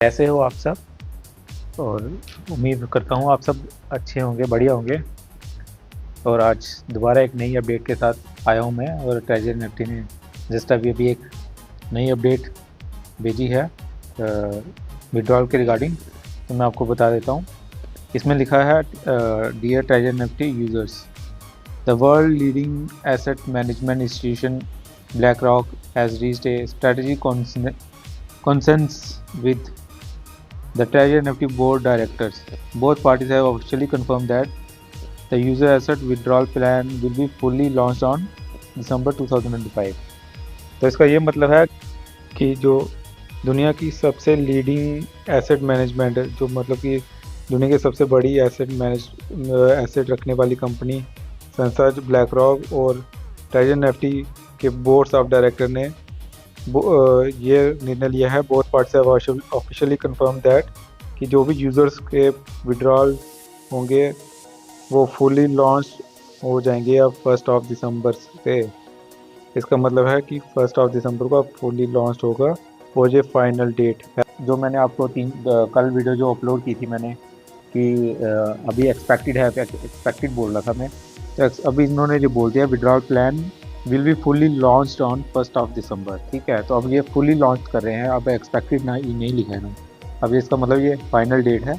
कैसे हो आप सब। और उम्मीद करता हूँ आप सब अच्छे होंगे, बढ़िया होंगे। और आज दोबारा एक नई अपडेट के साथ आया हूँ मैं। और ट्रेजर निफ्टी ने जस्ट अभी अभी एक नई अपडेट भेजी है विड्रॉल के रिगार्डिंग। तो मैं आपको बता देता हूँ। इसमें लिखा है, dear Treasure Nifty users, the world leading asset management institution BlackRock has reached a strategic consensus with the Treasury Nifty board directors. Both parties have officially confirmed that the user asset withdrawal plan will be fully launched on December 2025. तो इसका ये मतलब है कि जो दुनिया की सबसे लीडिंग एसेट मैनेजमेंट, जो मतलब कि दुनिया की सबसे बड़ी एसेट रखने वाली कंपनी संस्था ब्लैक रॉक और ट्रेजर निफ्टी के बोर्ड्स ऑफ डायरेक्टर ने ये निर्णय लिया है। Both parts have officially confirm that कि जो भी यूज़र्स के विड्रॉल होंगे वो फुली लॉन्च हो जाएंगे अब 1 दिसंबर से। इसका मतलब है कि 1 दिसंबर को अब फुली लॉन्च होगा और ये फाइनल डेट है। जो मैंने आपको कल वीडियो जो अपलोड की थी मैंने कि अभी एक्सपेक्टेड है, एक्सपेक्टेड बोल रहा था मैं, तो अभी इन्होंने जो बोल दिया withdrawal plan will be fully launched on 1 दिसंबर। ठीक है, तो अब ये फुली लॉन्च कर रहे हैं। अब एक्सपेक्टेड ना ये नहीं लिखा है ना, अब इसका मतलब ये फाइनल डेट है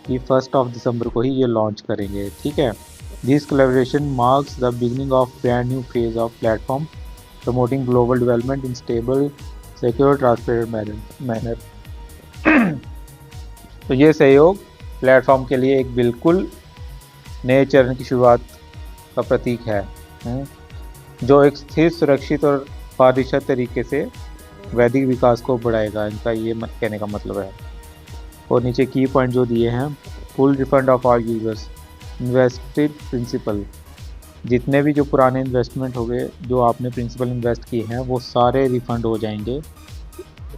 कि 1 दिसंबर को ही ये लॉन्च करेंगे। ठीक है, this collaboration marks the beginning of brand new phase of platform promoting global development in stable secure transparent manner. तो ये सहयोग प्लेटफॉर्म के लिए एक बिल्कुल नए चरण की शुरुआत का प्रतीक है, जो एक स्थिर, सुरक्षित और पारदर्शी तरीके से वैदिक विकास को बढ़ाएगा। इनका ये कहने का मतलब है। और नीचे की पॉइंट जो दिए हैं, full refund of all users invested principal, जितने भी जो पुराने इन्वेस्टमेंट हो गए, जो आपने प्रिंसिपल इन्वेस्ट किए हैं, वो सारे रिफंड हो जाएंगे।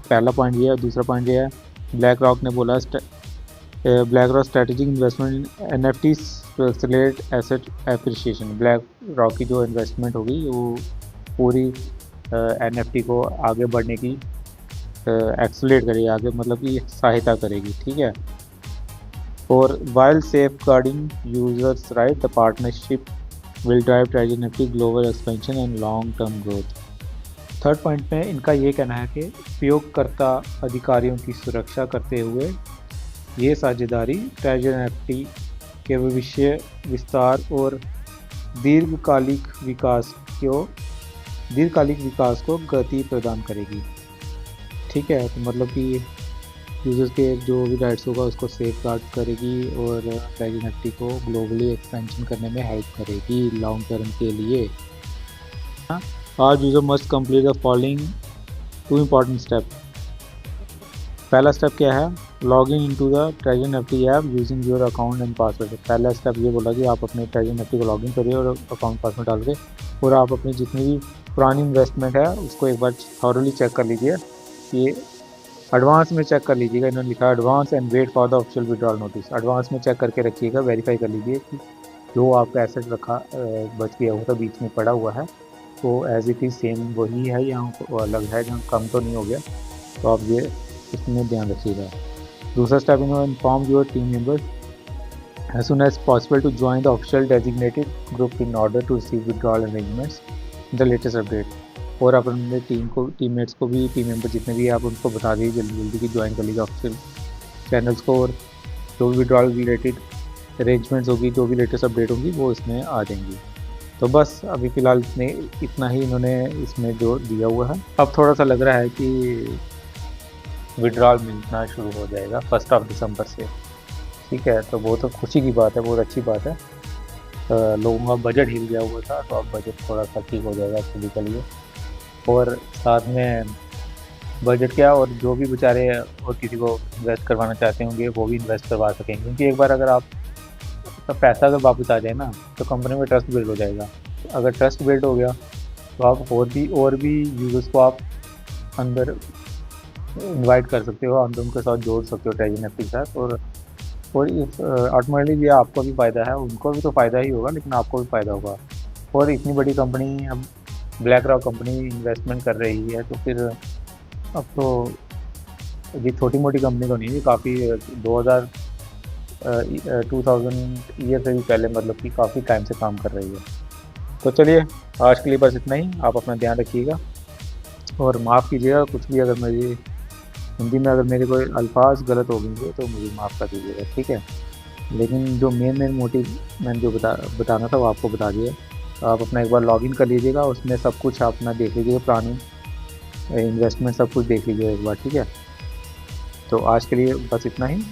पहला पॉइंट ये है। दूसरा पॉइंट ये है, ब्लैक रॉक ने बोला BlackRock strategic investment NFT to accelerate asset appreciation. BlackRock की जो इन्वेस्टमेंट होगी वो पूरी NFT को आगे बढ़ने की एक्सेलरेट करेगी, आगे मतलब कि सहायता करेगी। ठीक है, और while safeguarding users right, the partnership will drive Treasure Nifty global expansion and long term growth. Third point में इनका ये कहना है कि उपयोगकर्ता अधिकारियों की सुरक्षा करते हुए ये साझेदारी ट्रेजर निफ्टी के भविष्य विस्तार और दीर्घकालिक विकास को गति प्रदान करेगी। ठीक है, तो मतलब कि यूजर्स के जो भी राइट्स होगा उसको सेफ गार्ड करेगी और ट्रेजर निफ्टी को ग्लोबली एक्सपेंशन करने में हेल्प करेगी लॉन्ग टर्म के लिए। आज user must complete the following 2 important step. पहला स्टेप क्या है, log in to the Treasure Nifty app using your account and password. पहला स्टेप ये बोला कि आप अपने ट्रेजर निफ्टी को लॉग इन करिए और अकाउंट पासवर्ड डाल के, और आप अपनी जितनी भी पुरानी इन्वेस्टमेंट है उसको एक बार थॉरली चेक कर लीजिए। ये एडवांस में चेक कर लीजिएगा, इन्होंने लिखा है advance and wait for the official withdrawal notice. Advance में चेक करके रखिएगा, वेरीफाई कर लीजिए कि जो आपका एसेट रखा बच गया हुआ था, बीच में पड़ा हुआ है, तो एज इट इज़ सेम वही है या अलग है, जहाँ कम तो नहीं हो गया। तो आप ये इसमें ध्यान रखिएगा। दूसरा step, inform your team members as soon as possible to join the official designated group in order to receive withdrawal arrangements the latest update। और आप अपने टीममेट्स को भी, टीम मेंबर जितने भी आप उनको बता दीजिए जल्दी जल्दी कि ज्वाइन कर लीजिए ऑफिशियल चैनल्स को, और जो भी विड्रॉल रिलेटेड अरेंजमेंट्स होगी, जो भी लेटेस्ट अपडेट होंगी, वो इसमें आ जाएंगी। तो बस अभी फ़िलहाल इतना ही इन्होंने इसमें जो दिया हुआ है। अब थोड़ा सा लग रहा है कि विड्रॉल मिलना शुरू हो जाएगा 1 दिसंबर से। ठीक है, तो बहुत खुशी की बात है, बहुत अच्छी बात है। लोगों का बजट हिल गया हुआ था, तो अब बजट थोड़ा सा ठीक हो जाएगा सभी के लिए। और साथ में बजट क्या, और जो भी बेचारे और किसी को इन्वेस्ट करवाना चाहते होंगे वो भी इन्वेस्ट करवा सकेंगे, क्योंकि एक बार अगर आप पैसा अगर वापस आ जाए ना, तो कंपनी में ट्रस्ट बिल्ड हो जाएगा। अगर ट्रस्ट बिल्ड हो गया तो आप और भी यूजर्स को आप अंदर इनवाइट कर सकते हो, अंदर उनके साथ जोड़ सकते हो ट्रेजर निफ्टी के साथ। और इस ऑटोमेटिकली ये आपको भी फ़ायदा है, उनको भी तो फ़ायदा ही होगा, लेकिन आपको भी फ़ायदा होगा। और इतनी बड़ी कंपनी, अब ब्लैक रॉक कंपनी इन्वेस्टमेंट कर रही है, तो फिर अब तो ये छोटी मोटी कंपनी तो नहीं है, ये काफ़ी 2000 2000 ईयर से भी पहले मतलब कि काफ़ी टाइम से काम कर रही है। तो चलिए, आज के लिए बस इतना ही। आप अपना ध्यान रखिएगा और माफ़ कीजिएगा कुछ भी अगर मेरी हिंदी में अगर मेरे कोई अल्फाज गलत हो गए तो मुझे माफ़ कर दीजिएगा, ठीक है। लेकिन जो मेन मोटिव मैंने जो बताना था वो आपको बता दिया। तो आप अपना एक बार लॉगिन कर लीजिएगा, उसमें सब कुछ आप अपना देख लीजिएगा, पुरानी इन्वेस्टमेंट सब कुछ देख लीजिएगा एक बार, ठीक है। तो आज के लिए बस इतना ही।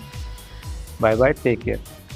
Bye bye, take care.